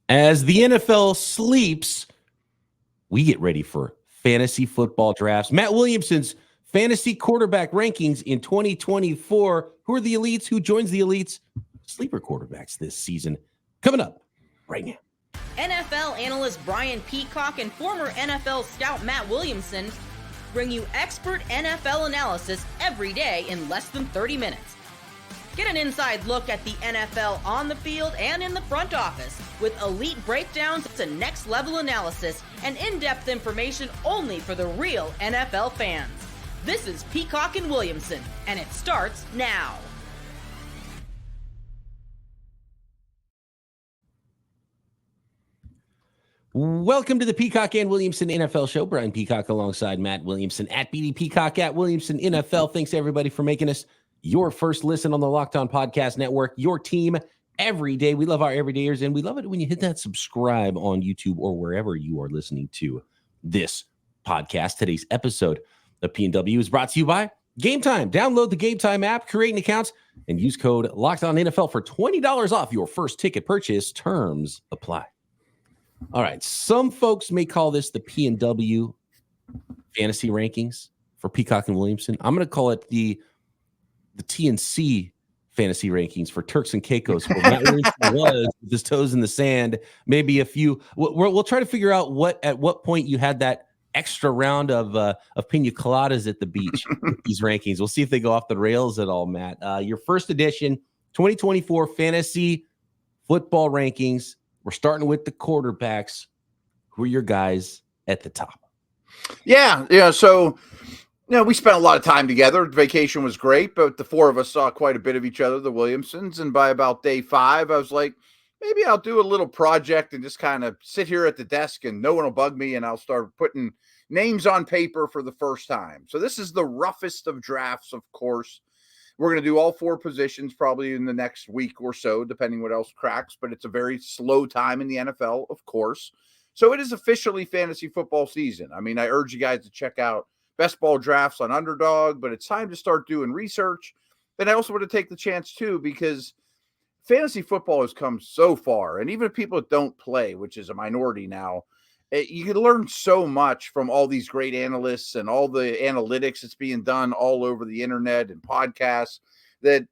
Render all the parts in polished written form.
As the NFL sleeps, we get ready for fantasy football drafts. Matt Williamson's fantasy quarterback rankings in 2024. Who are the elites? Who joins the elites? Sleeper quarterbacks this season. Coming up right now. NFL analyst Brian Peacock and former NFL scout Matt Williamson bring you expert NFL analysis every day in less than 30 minutes. Get an inside look at the NFL on the field and in the front office with elite breakdowns to next-level analysis and in-depth information only for the real NFL fans. This is Peacock and Williamson, and it starts now. Welcome to the Peacock and Williamson NFL Show. Brian Peacock alongside Matt Williamson at BD Peacock at Williamson NFL. Thanks everybody for making us your first listen on the Locked On Podcast Network, your team every day. We love our everydayers, and we love it when you hit that subscribe on YouTube or wherever you are listening to this podcast. Today's episode of P&W is brought to you by Game Time. Download the Game Time app, create an account, and use code LOCKEDONNFL for $20 off your first ticket purchase. Terms apply. All right, some folks may call this the P&W fantasy rankings for Peacock and Williamson. I'm going to call it the TNC fantasy rankings for Turks and Caicos, where Matt Williamson was with his toes in the sand. Maybe a few. We'll try to figure out at what point you had that extra round of pina coladas at the beach with these rankings. We'll see if they go off the rails at all, Matt. Your first edition, 2024 fantasy football rankings. We're starting with the quarterbacks. Who are your guys at the top? Yeah. So, we spent a lot of time together. Vacation was great, but the four of us saw quite a bit of each other, the Williamsons. And by about day 5, I was like, maybe I'll do a little project and just kind of sit here at the desk and no one will bug me. And I'll start putting names on paper for the first time. So this is the roughest of drafts, of course. We're going to do all 4 positions probably in the next week or so, depending what else cracks. But it's a very slow time in the NFL, of course. So it is officially fantasy football season. I mean, I urge you guys to check out Best Ball Drafts on Underdog, but it's time to start doing research. And I also want to take the chance, too, because fantasy football has come so far. And even if people don't play, which is a minority now, you can learn so much from all these great analysts and all the analytics that's being done all over the internet and podcasts that,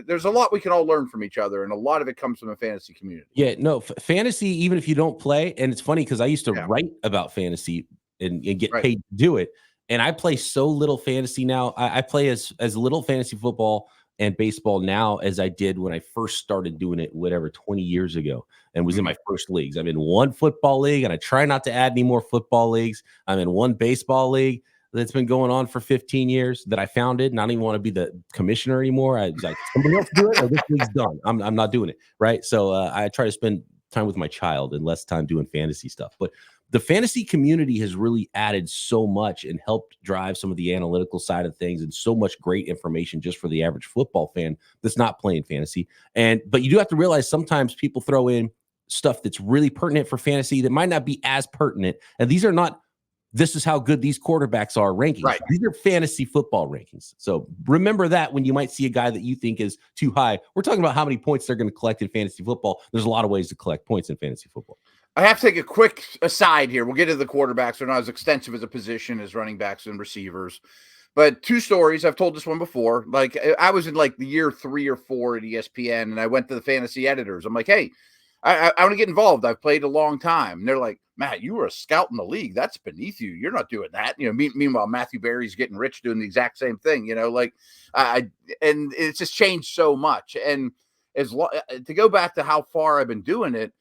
there's a lot we can all learn from each other. And a lot of it comes from the fantasy community. Yeah, no, fantasy, even if you don't play, and it's funny because I used to write about fantasy and get paid to do it. And I play so little fantasy now. I play as little fantasy football and baseball now as I did when I first started doing it, 20 years ago, and was in my first leagues. I'm in one football league, and I try not to add any more football leagues. I'm in one baseball league that's been going on for 15 years that I founded, and I don't even want to be the commissioner anymore. I was like, somebody else do it, or this league's done. I'm not doing it, right? So I try to spend time with my child and less time doing fantasy stuff. But the fantasy community has really added so much and helped drive some of the analytical side of things and so much great information just for the average football fan that's not playing fantasy. But you do have to realize sometimes people throw in stuff that's really pertinent for fantasy that might not be as pertinent. And these are not, this is how good these quarterbacks are rankings. Right. These are fantasy football rankings. So remember that when you might see a guy that you think is too high. We're talking about how many points they're going to collect in fantasy football. There's a lot of ways to collect points in fantasy football. I have to take a quick aside here. We'll get to the quarterbacks. They're not as extensive as a position as running backs and receivers. But 2 stories. I've told this one before. Like, I was in like the year 3 or 4 at ESPN, and I went to the fantasy editors. I'm like, hey, I want to get involved. I've played a long time. And they're like, Matt, you were a scout in the league. That's beneath you. You're not doing that. Meanwhile, Matthew Berry's getting rich doing the exact same thing, and it's just changed so much. And to go back to how far I've been doing it,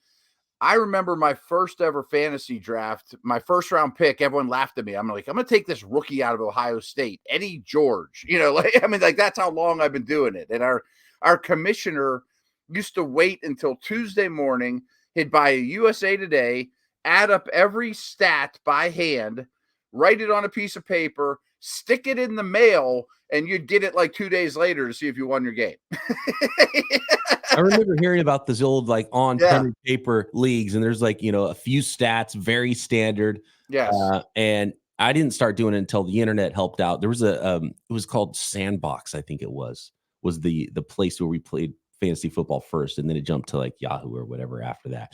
I remember my first ever fantasy draft, my first round pick, everyone laughed at me. I'm like, I'm going to take this rookie out of Ohio State, Eddie George, that's how long I've been doing it. And our commissioner used to wait until Tuesday morning. He'd buy a USA Today, add up every stat by hand, write it on a piece of paper, stick it in the mail, and you'd get it like 2 days later to see if you won your game. I remember hearing about this old on pen and paper leagues, and there's a few stats, very standard. Yes. And I didn't start doing it until the internet helped out. There was it was called Sandbox, I think it was the place where we played fantasy football first, and then it jumped to Yahoo or whatever after that.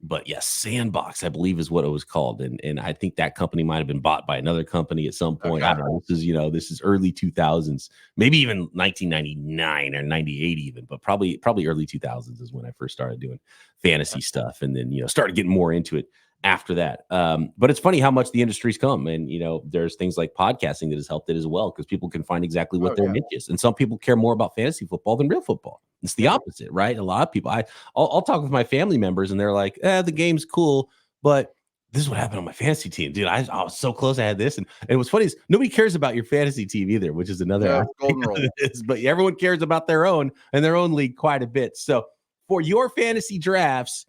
But yes, Sandbox, I believe, is what it was called, and I think that company might have been bought by another company at some point. Okay. I don't know. This is early 2000s, maybe even 1999 or 98 even, but probably early 2000s is when I first started doing fantasy stuff, and then started getting more into it after that. But it's funny how much the industry's come, and there's things like podcasting that has helped it as well, because people can find exactly what their niche is, and some people care more about fantasy football than real football. It's the opposite, right? A lot of people, I'll talk with my family members, and they're like, the game's cool, but this is what happened on my fantasy team, dude. I was so close. I had this, and what's funny is nobody cares about your fantasy team either, which is another golden rule. But everyone cares about their own and their own league quite a bit. So for your fantasy drafts,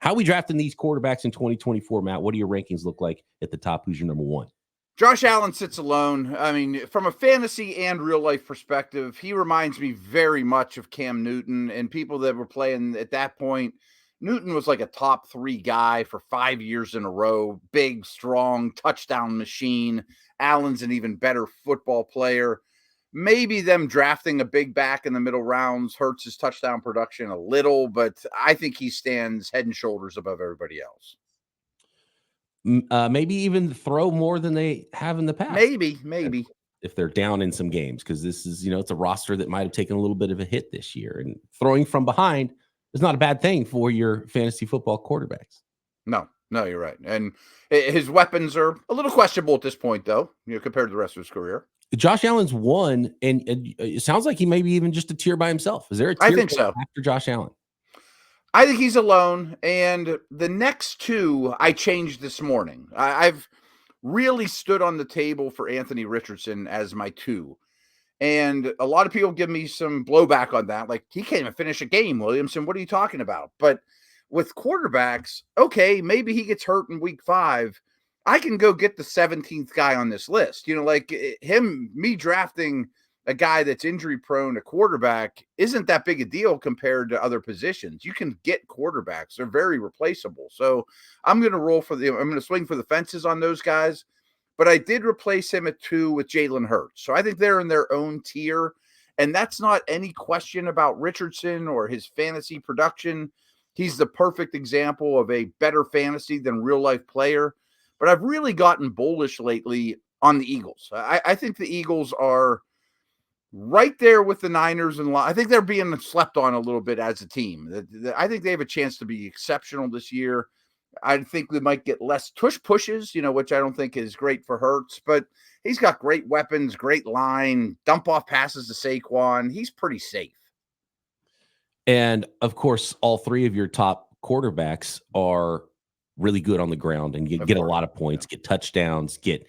how are we drafting these quarterbacks in 2024, Matt? What do your rankings look like at the top? Who's your number one? Josh Allen sits alone. I mean, from a fantasy and real life perspective, he reminds me very much of Cam Newton, and people that were playing at that point. Newton was like a top 3 guy for 5 years in a row. Big, strong, touchdown machine. Allen's an even better football player. Maybe them drafting a big back in the middle rounds hurts his touchdown production a little, but I think he stands head and shoulders above everybody else. Maybe even throw more than they have in the past. Maybe. If they're down in some games, because this is, it's a roster that might have taken a little bit of a hit this year, and throwing from behind is not a bad thing for your fantasy football quarterbacks. No, you're right. And his weapons are a little questionable at this point, though, compared to the rest of his career. Josh Allen's one, and it sounds like he may be even just a tier by himself. Is there a tier I think so. after Josh Allen? I think he's alone. And the next two I changed this morning. I've really stood on the table for Anthony Richardson as my 2. And a lot of people give me some blowback on that. Like, he can't even finish a game, Williamson. What are you talking about? But with quarterbacks, okay, maybe he gets hurt in week 5. I can go get the 17th guy on this list. Me drafting a guy that's injury prone, a quarterback, isn't that big a deal compared to other positions. You can get quarterbacks. They're very replaceable. So I'm going to swing for the fences on those guys. But I did replace him at 2 with Jalen Hurts. So I think they're in their own tier. And that's not any question about Richardson or his fantasy production. He's the perfect example of a better fantasy than real life player. But I've really gotten bullish lately on the Eagles. I think the Eagles are right there with the Niners, and I think they're being slept on a little bit as a team. I think they have a chance to be exceptional this year. I think they might get less tush pushes, which I don't think is great for Hurts, but he's got great weapons, great line, dump off passes to Saquon. He's pretty safe. And of course, all 3 of your top quarterbacks are really good on the ground and get a lot of points, get touchdowns, get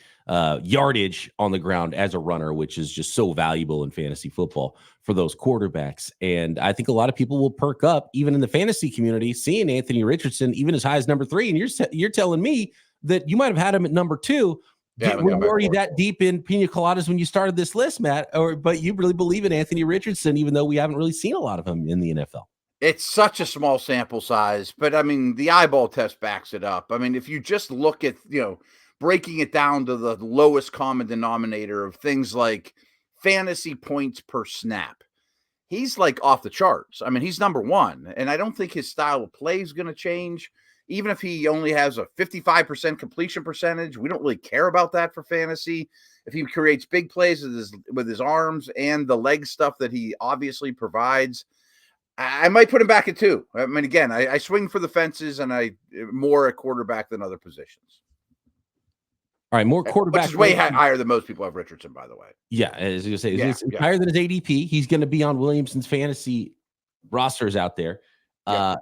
yardage on the ground as a runner, which is just so valuable in fantasy football for those quarterbacks. And I think a lot of people will perk up, even in the fantasy community, seeing Anthony Richardson even as high as number 3. And you're telling me that you might have had him at number 2. Were you already that deep in pina coladas when you started this list, Matt? But you really believe in Anthony Richardson, even though we haven't really seen a lot of him in the NFL? It's such a small sample size, but I mean, the eyeball test backs it up. I mean, if you just look at, breaking it down to the lowest common denominator of things like fantasy points per snap, he's like off the charts. I mean, he's number 1, and I don't think his style of play is going to change. Even if he only has a 55% completion percentage, we don't really care about that for fantasy. If he creates big plays with his arms and the leg stuff that he obviously provides, I might put him back at 2. I mean, again, I swing for the fences, and I more at quarterback than other positions. All right, more quarterback. Which is way higher than most people have Richardson, by the way. Yeah, as you say, it's higher than his ADP. He's going to be on Williamson's fantasy rosters out there.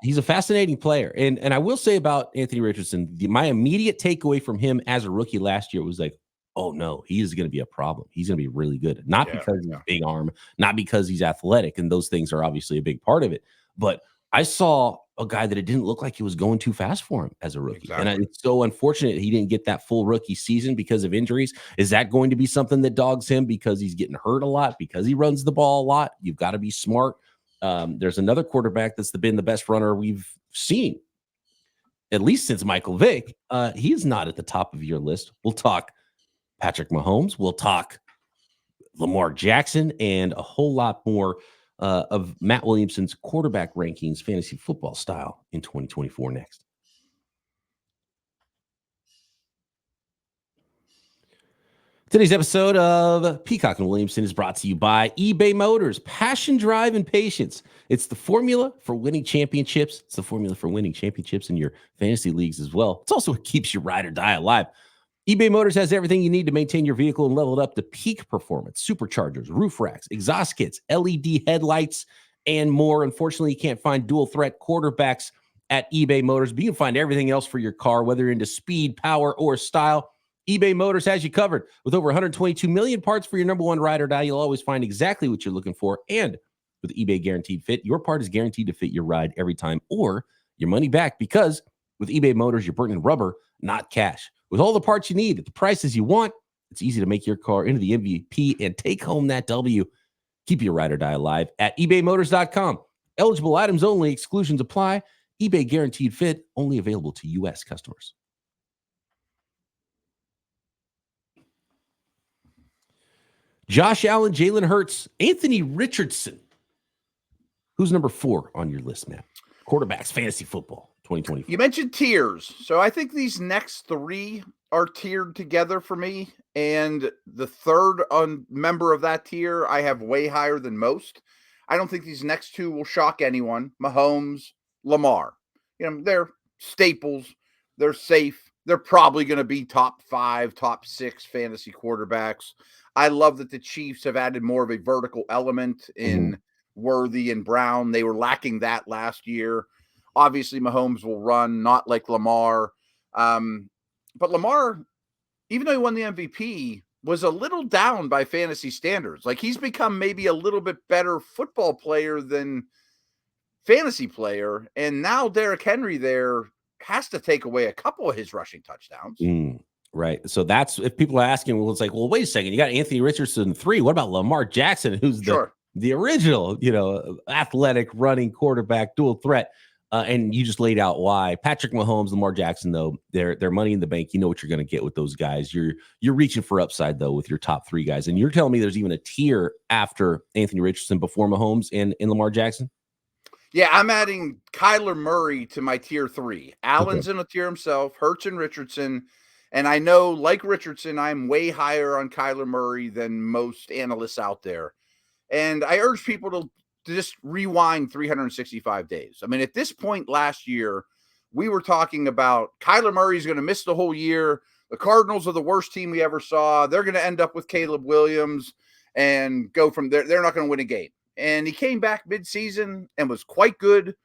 He's a fascinating player. And I will say about Anthony Richardson, my immediate takeaway from him as a rookie last year was like, oh no, he is going to be a problem. He's going to be really good. Not because he's big arm, not because he's athletic, and those things are obviously a big part of it. But I saw a guy that it didn't look like he was going too fast for him as a rookie. Exactly. And it's so unfortunate he didn't get that full rookie season because of injuries. Is that going to be something that dogs him because he's getting hurt a lot, because he runs the ball a lot? You've got to be smart. There's another quarterback that's been the best runner we've seen, at least since Michael Vick. He's not at the top of your list. We'll talk Patrick Mahomes. We'll talk Lamar Jackson and a whole lot more of Matt Williamson's quarterback rankings, fantasy football style, in 2024 next. Today's episode of Peacock and Williamson is brought to you by eBay Motors. Passion, drive, and patience. It's the formula for winning championships. It's the formula for winning championships in your fantasy leagues as well. It's also what keeps your ride or die alive. eBay Motors has everything you need to maintain your vehicle and level it up to peak performance. Superchargers, roof racks, exhaust kits, LED headlights, and more. Unfortunately, you can't find dual threat quarterbacks at eBay Motors, but you can find everything else for your car, whether you're into speed, power, or style. eBay Motors has you covered. With over 122 million parts for your number one ride or die, you'll always find exactly what you're looking for. And with eBay Guaranteed Fit, your part is guaranteed to fit your ride every time or your money back, because with eBay Motors, you're burning rubber, not cash. With all the parts you need at the prices you want, it's easy to make your car into the MVP and take home that W. Keep your ride or die alive at ebaymotors.com. Eligible items only. Exclusions apply. eBay Guaranteed Fit, only available to U.S. customers. Josh Allen, Jalen Hurts, Anthony Richardson. Who's number 4 on your list, Matt? Quarterbacks, fantasy football, 2024. You mentioned tiers. So I think these next 3 are tiered together for me. And the third member of that tier I have way higher than most. I don't think these next 2 will shock anyone. Mahomes, Lamar. They're staples. They're safe. They're probably going to be top 5, top 6 fantasy quarterbacks. I love that the Chiefs have added more of a vertical element in Worthy and Brown. They were lacking that last year. Obviously, Mahomes will run, not like Lamar. But Lamar, even though he won the MVP, was a little down by fantasy standards. Like, he's become maybe a little bit better football player than fantasy player. And now Derrick Henry there has to take away a couple of his rushing touchdowns. Right. So that's, if people are asking, well, it's like, well, wait a second. You got Anthony Richardson 3. What about Lamar Jackson, who's the original, athletic running quarterback, dual threat? And you just laid out why. Patrick Mahomes, Lamar Jackson, though, they're money in the bank. You know what you're going to get with those guys. You're reaching for upside, though, with your top 3 guys. And you're telling me there's even a tier after Anthony Richardson before Mahomes and Lamar Jackson? Yeah, I'm adding Kyler Murray to my tier 3. Allen's in a tier himself, Hurts and Richardson. And I know, like Richardson, I'm way higher on Kyler Murray than most analysts out there. And I urge people to just rewind 365 days. I mean, at this point last year, we were talking about Kyler Murray's going to miss the whole year. The Cardinals are the worst team we ever saw. They're going to end up with Caleb Williams and go from there. They're not going to win a game. And he came back midseason and was quite good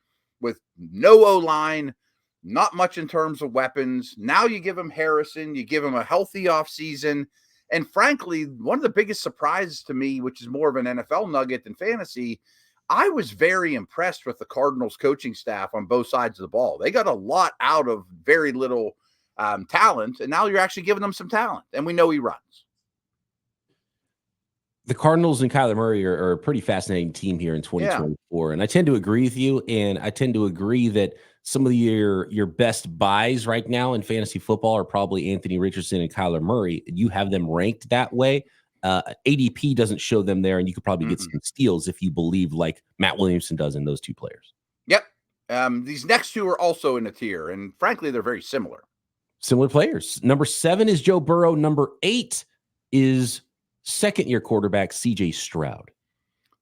with no O-line. Not much in terms of weapons. Now you give him Harrison, you give him a healthy offseason. And frankly, one of the biggest surprises to me, which is more of an NFL nugget than fantasy, I was very impressed with the Cardinals coaching staff on both sides of the ball. They got a lot out of very little talent, and now you're actually giving them some talent, and we know he runs. The Cardinals and Kyler Murray are a pretty fascinating team here in 2024. And I tend to agree with you. And I tend to agree that some of your best buys right now in fantasy football are probably Anthony Richardson and Kyler Murray. You have them ranked that way. ADP doesn't show them there, and you could probably get some steals if you believe like Matt Williamson does in those 2 players. Yep. These next 2 are also in a tier, and frankly, they're very similar. Similar players. Number 7 is Joe Burrow. Number 8 is second-year quarterback C.J. Stroud.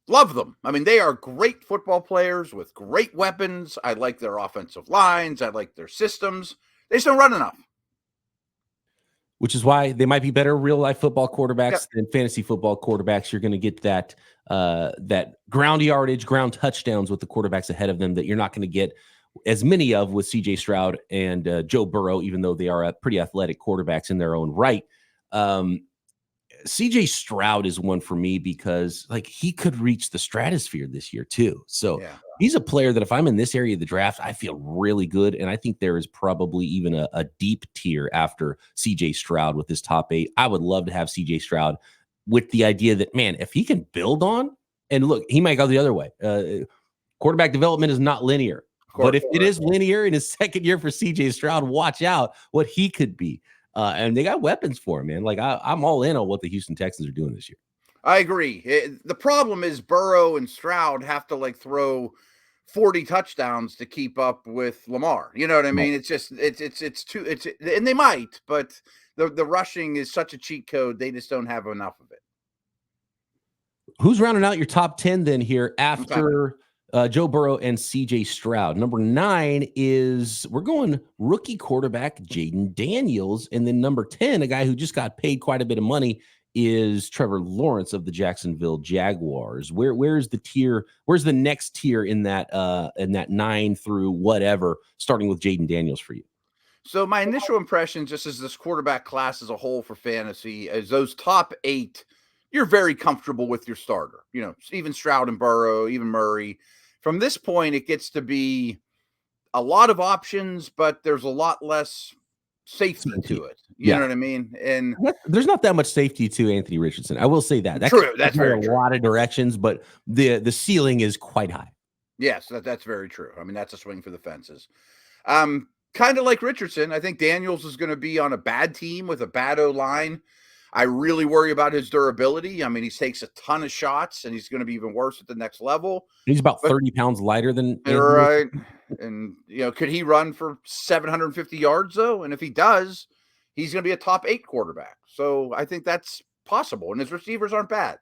Love them. I mean, they are great football players with great weapons. I like their offensive lines. I like their systems. They just don't run enough. Which is why they might be better real-life football quarterbacks than fantasy football quarterbacks. You're going to get that ground yardage, ground touchdowns with the quarterbacks ahead of them that you're not going to get as many of with C.J. Stroud and Joe Burrow, even though they are pretty athletic quarterbacks in their own right. CJ Stroud is one for me because like he could reach the stratosphere this year too. So he's a player that if I'm in this area of the draft, I feel really good. And I think there is probably even a deep tier after CJ Stroud with his top 8. I would love to have CJ Stroud with the idea that, man, if he can build on, and look, he might go the other way. Quarterback development is not linear, but if it is linear in his second year for CJ Stroud, watch out what he could be. And they got weapons for him, man. Like I'm all in on what the Houston Texans are doing this year. I agree. The problem is Burrow and Stroud have to like throw 40 touchdowns to keep up with Lamar. You know what I mean? It's just and they might, but the rushing is such a cheat code. They just don't have enough of it. Who's rounding out your top 10 then here after Joe Burrow and CJ Stroud? Number 9 is we're going rookie quarterback Jaden Daniels. And then number 10, a guy who just got paid quite a bit of money, is Trevor Lawrence of the Jacksonville Jaguars. Where's the tier? Where's the next tier in that 9 through whatever, starting with Jaden Daniels for you? So my initial impression, just as this quarterback class as a whole for fantasy, is those top 8, you're very comfortable with your starter. You know, even Stroud and Burrow, even Murray. From this point, it gets to be a lot of options, but there's a lot less safety to it. You know what I mean? And there's not that much safety to Anthony Richardson. I will say that. That's true. That's very true. A lot of directions, but the ceiling is quite high. Yes, that's very true. I mean, that's a swing for the fences. Kind of like Richardson, I think Daniels is going to be on a bad team with a bad O-line. I really worry about his durability. I mean, he takes a ton of shots, and he's going to be even worse at the next level. He's about 30 pounds lighter than right. And could he run for 750 yards though? And if he does, he's going to be a top 8 quarterback. So I think that's possible, and his receivers aren't bad.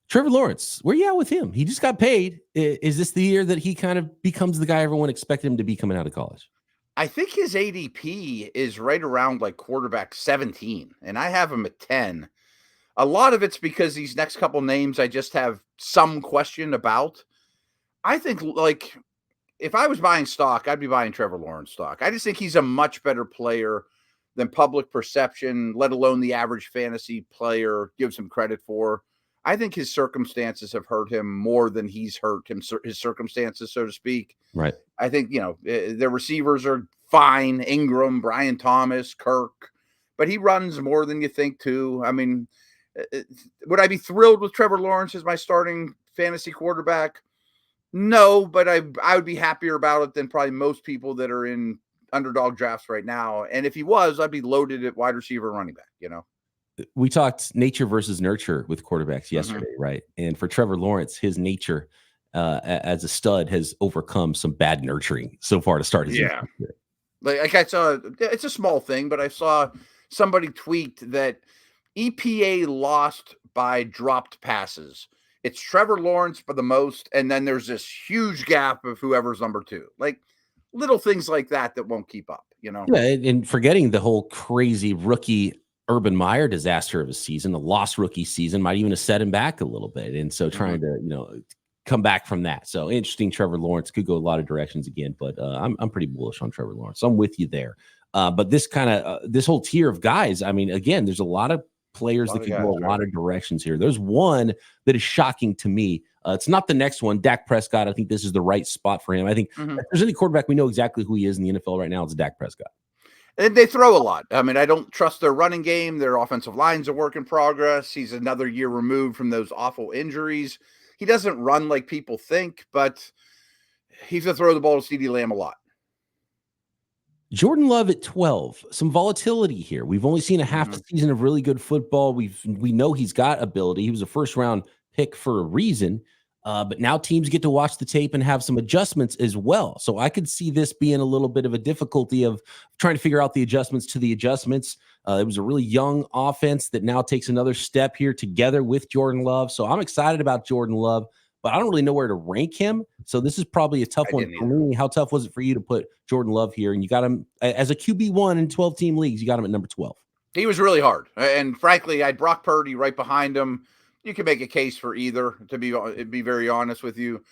Trevor Lawrence, where you at with him? He just got paid. Is this the year that he kind of becomes the guy everyone expected him to be coming out of college? I think his ADP is right around like quarterback 17, and I have him at 10. A lot of it's because these next couple names I just have some question about. I think, like, if I was buying stock, I'd be buying Trevor Lawrence stock. I just think he's a much better player than public perception, let alone the average fantasy player gives him credit for. I think his circumstances have hurt him more than he's hurt his circumstances, so to speak. Right. I think, their receivers are fine. Ingram, Brian Thomas, Kirk, but he runs more than you think too. I mean, would I be thrilled with Trevor Lawrence as my starting fantasy quarterback? No, but I would be happier about it than probably most people that are in underdog drafts right now. And if he was, I'd be loaded at wide receiver and running back, We talked nature versus nurture with quarterbacks yesterday, right? And for Trevor Lawrence, his nature as a stud has overcome some bad nurturing so far to start his year. Like I saw, it's a small thing, but I saw somebody tweet that EPA lost by dropped passes. It's Trevor Lawrence for the most, and then there's this huge gap of whoever's number 2. Like little things like that won't keep up, Yeah, and forgetting the whole crazy rookie Urban Meyer disaster of a season, a lost rookie season might even have set him back a little bit. And so trying to, come back from that. So interesting. Trevor Lawrence could go a lot of directions again, but I'm pretty bullish on Trevor Lawrence. So I'm with you there. But this this whole tier of guys, I mean, again, there's a lot of players that could go a lot of directions here. There's one that is shocking to me. It's not the next one, Dak Prescott. I think this is the right spot for him. I think if there's any quarterback, we know exactly who he is in the NFL right now. It's Dak Prescott. And they throw a lot. I mean, I don't trust their running game. Their offensive line's a work in progress. He's another year removed from those awful injuries. He doesn't run like people think, but he's going to throw the ball to CeeDee Lamb a lot. Jordan Love at 12. Some volatility here. We've only seen a half a season of really good football. We know he's got ability. He was a first-round pick for a reason. But now teams get to watch the tape and have some adjustments as well. So I could see this being a little bit of a difficulty of trying to figure out the adjustments to the adjustments. It was a really young offense that now takes another step here together with Jordan Love. So I'm excited about Jordan Love, but I don't really know where to rank him. So this is probably a tough one for me. How tough was it for you to put Jordan Love here? And you got him as a QB1 in 12-team leagues. You got him at number 12. He was really hard. And frankly, I had Brock Purdy right behind him. You can make a case for either, to be very honest with you.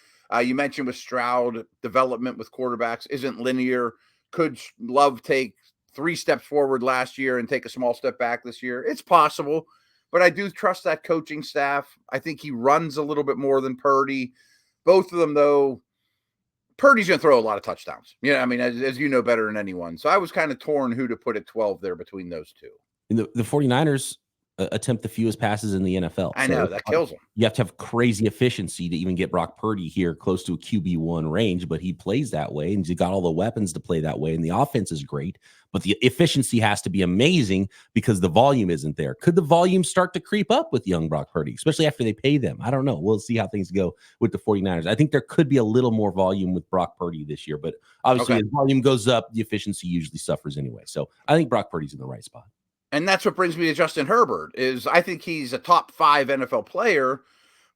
You mentioned with Stroud, development with quarterbacks isn't linear. Could Love take 3 steps forward last year and take a small step back this year? It's possible, but I do trust that coaching staff. I think he runs a little bit more than Purdy. Both of them, though, Purdy's going to throw a lot of touchdowns. I mean, as you know better than anyone. So I was kind of torn who to put at 12 there between those two. And the 49ers, attempt the fewest passes in the NFL. I know that kills him. You have to have crazy efficiency to even get Brock Purdy here close to a QB1 range, but he plays that way, and he's got all the weapons to play that way, and the offense is great, but the efficiency has to be amazing because the volume isn't there. Could the volume start to creep up with young Brock Purdy, especially after they pay them? I don't know. We'll see how things go with the 49ers. I think there could be a little more volume with Brock Purdy this year, but obviously as volume goes up, the efficiency usually suffers anyway. So I think Brock Purdy's in the right spot. And that's what brings me to Justin Herbert. Is I think he's a top 5 NFL player,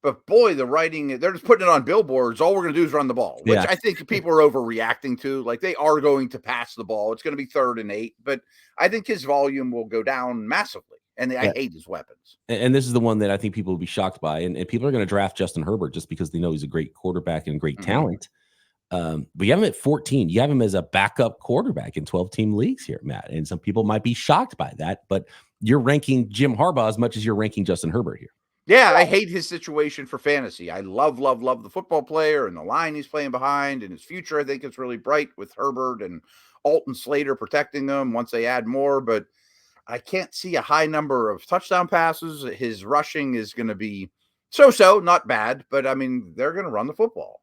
but boy, the writing, they're just putting it on billboards. All we're going to do is run the ball, which I think people are overreacting to. Like, they are going to pass the ball. It's going to be 3rd and 8, but I think his volume will go down massively. And I hate his weapons. And this is the one that I think people will be shocked by. And people are going to draft Justin Herbert just because they know he's a great quarterback and great talent. But you have him at 14. You have him as a backup quarterback in 12-team leagues here, Matt. And some people might be shocked by that, but you're ranking Jim Harbaugh as much as you're ranking Justin Herbert here. Yeah, I hate his situation for fantasy. I love the football player and the line he's playing behind, and his future, I think, is really bright with Herbert and Alton Slater protecting them once they add more. But I can't see a high number of touchdown passes. His rushing is going to be so-so, not bad, but I mean, they're going to run the football.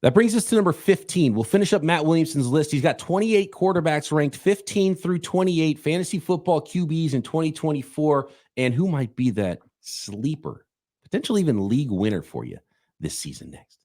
That brings us to number 15. We'll finish up Matt Williamson's list. He's got 28 quarterbacks ranked 15 through 28 fantasy football QBs in 2024. And who might be that sleeper, potentially even league winner for you this season next?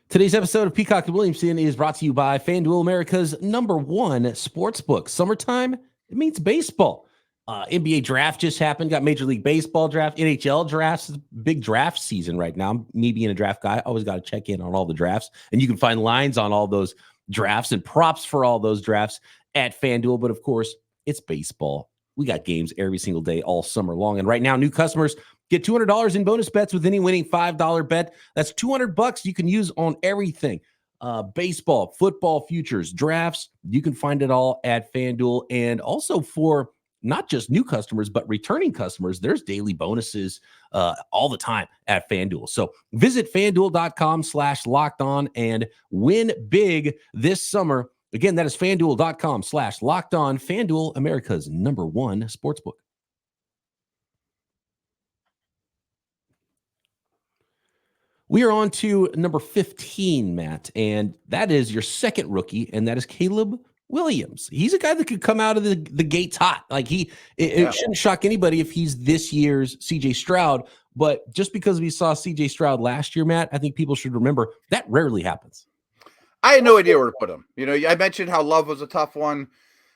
Today's episode of Peacock and Williamson is brought to you by FanDuel, America's #1 sportsbook. Summertime, it means baseball. NBA draft just happened. Got Major League Baseball draft, NHL drafts. Big draft season right now. Me being a draft guy, I always got to check in on all the drafts. And you can find lines on all those drafts and props for all those drafts at FanDuel. But of course, it's baseball. We got games every single day all summer long. And right now, new customers get $200 in bonus bets with any winning $5 bet. That's $200 you can use on everything. Baseball, football futures, drafts. You can find it all at FanDuel. And also for not just new customers, but returning customers, there's daily bonuses all the time at FanDuel. So visit FanDuel.com/lockedon and win big this summer. Again, that is FanDuel.com/lockedon. FanDuel, America's #1 sportsbook. We are on to number 15, Matt, and that is your second rookie, and that is Caleb Williams. He's a guy that could come out of the gates hot. Like it shouldn't shock anybody if he's this year's CJ Stroud, but just because we saw CJ Stroud last year, Matt, I think people should remember that rarely happens. I had no idea where to put him. You know, I mentioned how Love was a tough one.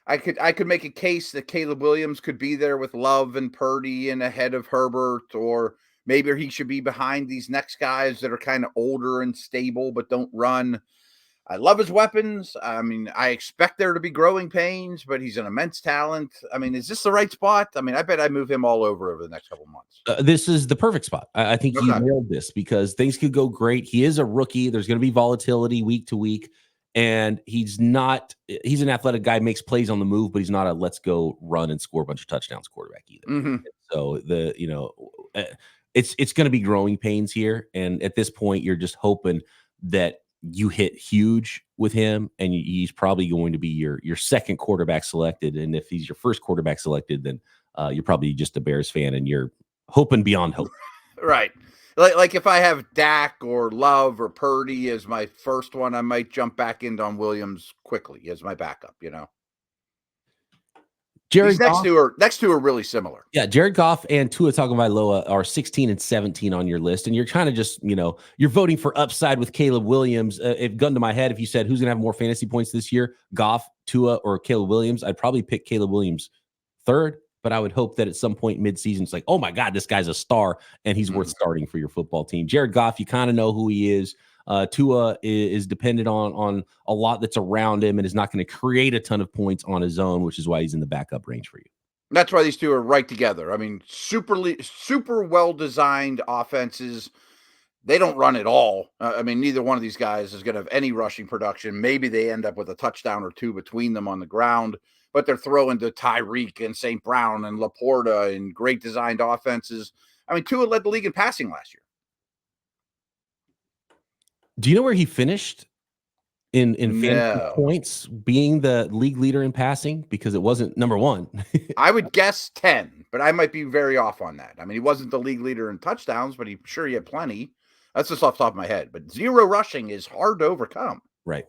I could make a case that Caleb Williams could be there with Love and Purdy and ahead of Herbert, or maybe he should be behind these next guys that are kind of older and stable but don't run. I love his weapons. I mean, I expect there to be growing pains, but he's an immense talent. I mean, is this the right spot? I mean, I bet I move him all over the next couple of months. This is the perfect spot. I think you nailed this because things could go great. He is a rookie. There's going to be volatility week to week, and he's an athletic guy, makes plays on the move, but he's not a let's go run and score a bunch of touchdowns quarterback either. Mm-hmm. So it's going to be growing pains here. And at this point, you're just hoping that you hit huge with him, and he's probably going to be your second quarterback selected. And if he's your first quarterback selected, then you're probably just a Bears fan and you're hoping beyond hope. Right. Like if I have Dak or Love or Purdy as my first one, I might jump back into on Williams quickly as my backup, you know. Jared next two are really similar. Yeah, Jared Goff and Tua Tagovailoa are 16 and 17 on your list, and you're kind of just, you're voting for upside with Caleb Williams. If gun to my head, if you said who's going to have more fantasy points this year, Goff, Tua, or Caleb Williams, I'd probably pick Caleb Williams third, but I would hope that at some point mid-season, it's like, oh my God, this guy's a star, and he's worth starting for your football team. Jared Goff, you kind of know who he is. Tua is dependent on a lot that's around him and is not going to create a ton of points on his own, which is why he's in the backup range for you. That's why these two are right together. I mean, super well-designed offenses. They don't run at all. I mean, neither one of these guys is going to have any rushing production. Maybe they end up with a touchdown or two between them on the ground, but they're throwing to Tyreek and St. Brown and Laporta and great designed offenses. I mean, Tua led the league in passing last year. Do you know where he finished in fantasy No. points, being the league leader in passing, because it wasn't number one. I would guess 10, but I might be very off on that. I mean, he wasn't the league leader in touchdowns, but he had plenty. That's just off the top of my head. But 0 rushing is hard to overcome. Right.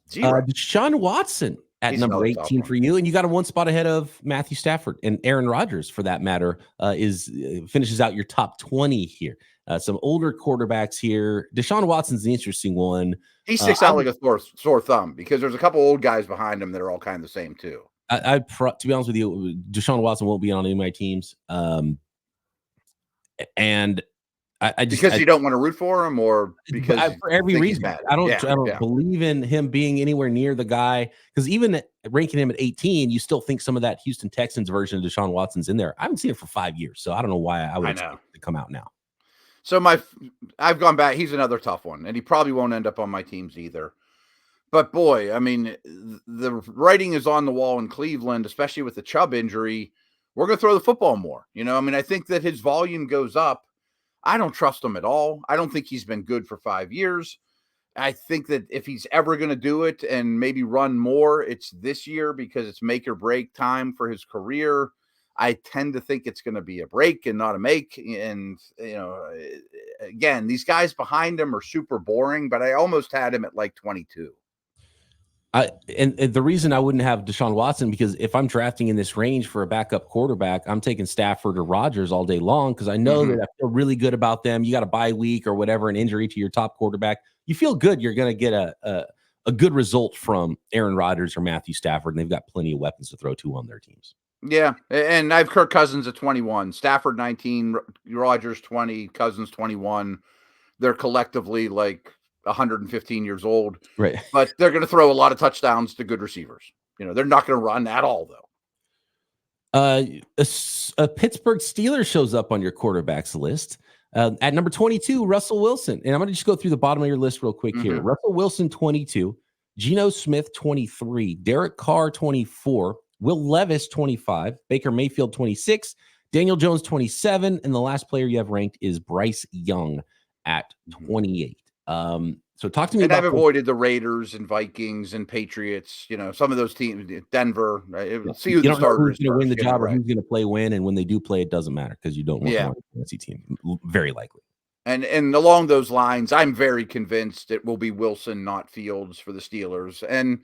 0. Deshaun Watson at He's number another tough 18 one. for you, and you got him one spot ahead of Matthew Stafford, and Aaron Rodgers, for that matter, finishes out your top 20 here. Some older quarterbacks here. Deshaun Watson's the interesting one. He sticks out like a sore thumb because there's a couple old guys behind him that are all kind of the same too. To be honest with you, Deshaun Watson won't be on any of my teams. And I just because you don't want to root for him, or because for every reason. I don't yeah. believe in him being anywhere near the guy, because even ranking him at 18, you still think some of that Houston Texans version of Deshaun Watson's in there. I haven't seen it for 5 years, so I don't know why I would expect it to come out now. So I've gone back. He's another tough one, and he probably won't end up on my teams either. But boy, I mean, the writing is on the wall in Cleveland, especially with the Chubb injury. We're going to throw the football more. I mean, I think that his volume goes up. I don't trust him at all. I don't think he's been good for 5 years. I think that if he's ever going to do it and maybe run more, it's this year, because it's make or break time for his career. I tend to think it's going to be a break and not a make. And, again, these guys behind him are super boring, but I almost had him at like 22. And the reason I wouldn't have Deshaun Watson, because if I'm drafting in this range for a backup quarterback, I'm taking Stafford or Rodgers all day long, because I know that I feel really good about them. You got a bye week or whatever, an injury to your top quarterback. You feel good you're going to get a good result from Aaron Rodgers or Matthew Stafford, and they've got plenty of weapons to throw to on their teams. Yeah, and I have Kirk Cousins at 21, Stafford 19, Rodgers 20, Cousins 21. They're collectively like 115 years old, right? But they're going to throw a lot of touchdowns to good receivers. They're not going to run at all, though. A Pittsburgh Steelers shows up on your quarterbacks list at number 22, Russell Wilson. And I'm going to just go through the bottom of your list real quick here. Russell Wilson 22, Geno Smith 23, Derek Carr 24, Will Levis 25, Baker Mayfield 26, Daniel Jones 27, and the last player you have ranked is Bryce Young at 28. So talk to me about. I've avoided the Raiders and Vikings and Patriots. Some of those teams, Denver. See who the starters who's going to win the job, or who's going to play when, and when they do play, it doesn't matter, because you don't want to win a fantasy team. Very likely. And along those lines, I'm very convinced it will be Wilson, not Fields, for the Steelers. And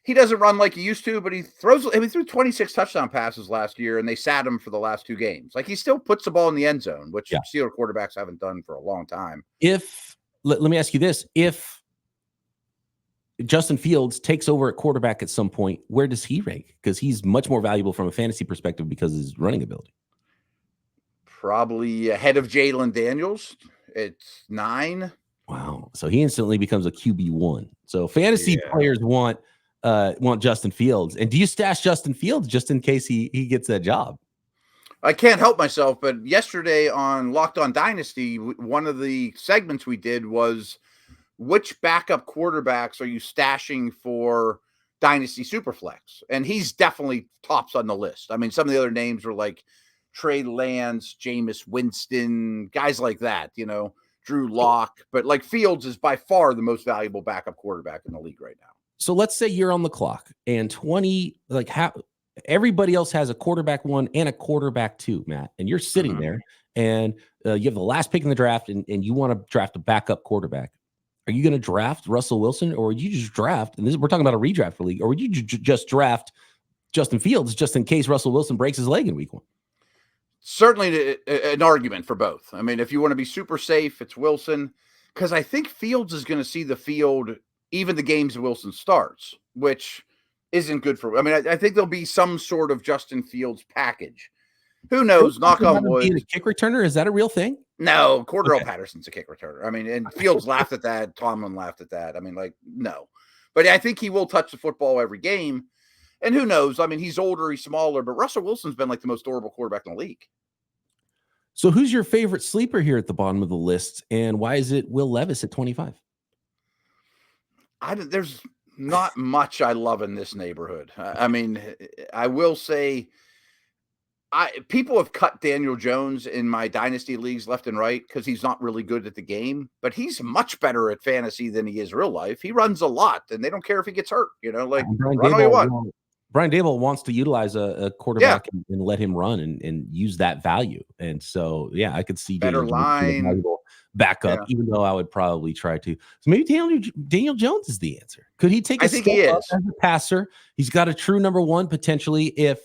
he doesn't run like he used to, but he threw 26 touchdown passes last year, and they sat him for the last 2 games. Like, he still puts the ball in the end zone, which Steelers quarterbacks haven't done for a long time. Let me ask you this. If Justin Fields takes over at quarterback at some point, where does he rank? Because he's much more valuable from a fantasy perspective because of his running ability. Probably ahead of Jalen Daniels. It's 9. Wow. So he instantly becomes a QB1. So fantasy players want Justin Fields. And do you stash Justin Fields just in case he gets that job? I can't help myself, but yesterday on Locked On Dynasty, one of the segments we did was, which backup quarterbacks are you stashing for Dynasty Superflex? And he's definitely tops on the list. I mean, some of the other names were like Trey Lance, Jameis Winston, guys like that, Drew Lock. But like, Fields is by far the most valuable backup quarterback in the league right now. So let's say you're on the clock and everybody else has a quarterback 1 and a quarterback 2, Matt, and you're sitting there and you have the last pick in the draft and you want to draft a backup quarterback. Are you going to draft Russell Wilson, or would you just draft, and we're talking about a redraft league, or would you just draft Justin Fields just in case Russell Wilson breaks his leg in week 1? Certainly an argument for both. I mean, if you want to be super safe, it's Wilson, because I think Fields is going to see the field even the games Wilson starts, which isn't good for. I mean, I think there'll be some sort of Justin Fields package. Who knows? Knock on wood. Being a kick returner, is that a real thing? No, Cordell Patterson's a kick returner. I mean, and Fields laughed at that. Tomlin laughed at that. I mean, like, no. But I think he will touch the football every game. And who knows? I mean, he's older, he's smaller, but Russell Wilson's been like the most durable quarterback in the league. So who's your favorite sleeper here at the bottom of the list, and why is it Will Levis at 25? There's not much I love in this neighborhood. I mean, I will say People have cut Daniel Jones in my dynasty leagues left and right because he's not really good at the game, but he's much better at fantasy than he is real life. He runs a lot, and they don't care if he gets hurt. Like run all you want. Brian Dable wants to utilize a quarterback and let him run and use that value. And so, yeah, I could see better line backup, even though I would probably try to. So maybe Daniel Jones is the answer. Could he take a step up as a passer? He's got a true number one potentially if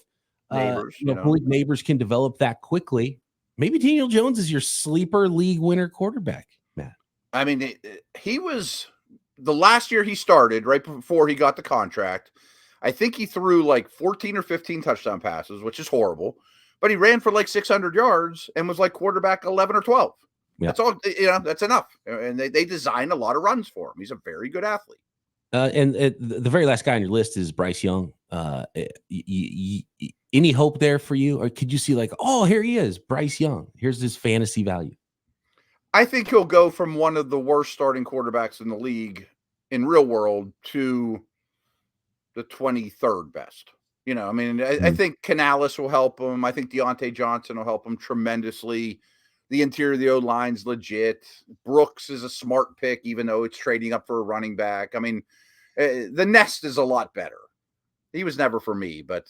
Neighbors can develop that quickly. Maybe Daniel Jones is your sleeper league winner quarterback, Matt. I mean, he was the last year he started right before he got the contract. I think he threw like 14 or 15 touchdown passes, which is horrible, but he ran for like 600 yards and was like quarterback 11 or 12. Yeah. That's all, that's enough. And they designed a lot of runs for him. He's a very good athlete. And the very last guy on your list is Bryce Young. Any hope there for you? Or could you see like, oh, here he is, Bryce Young. Here's his fantasy value. I think he'll go from one of the worst starting quarterbacks in the league in real world to the 23rd best. I think Canales will help him. I think Deontay Johnson will help him tremendously. The interior of the O-line's legit. Brooks is a smart pick, even though it's trading up for a running back. I mean, the nest is a lot better. He was never for me, but,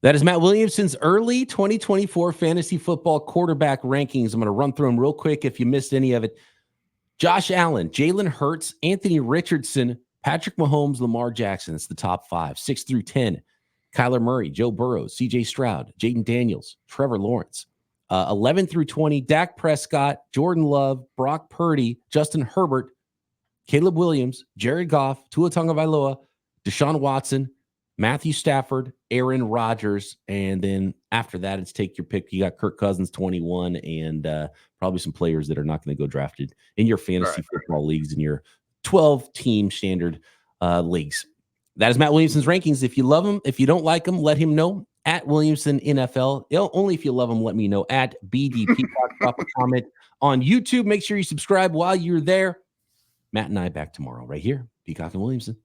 That is Matt Williamson's early 2024 fantasy football quarterback rankings. I'm going to run through them real quick if you missed any of it. Josh Allen, Jalen Hurts, Anthony Richardson, Patrick Mahomes, Lamar Jackson. It's the top 5. 6 through 10. Kyler Murray, Joe Burrow, CJ Stroud, Jaden Daniels, Trevor Lawrence. 11 through 20, Dak Prescott, Jordan Love, Brock Purdy, Justin Herbert, Caleb Williams, Jared Goff, Tua Tagovailoa, Deshaun Watson, Matthew Stafford, Aaron Rodgers, and then after that, it's take your pick. You got Kirk Cousins, 21, and probably some players that are not going to go drafted in your fantasy football leagues, in your 12-team standard leagues. That is Matt Williamson's rankings. If you love him, if you don't like him, let him know. At Williamson NFL. Only if you love him, let me know. At BD Peacock. Drop a comment on YouTube. Make sure you subscribe while you're there. Matt and I back tomorrow right here. Peacock and Williamson.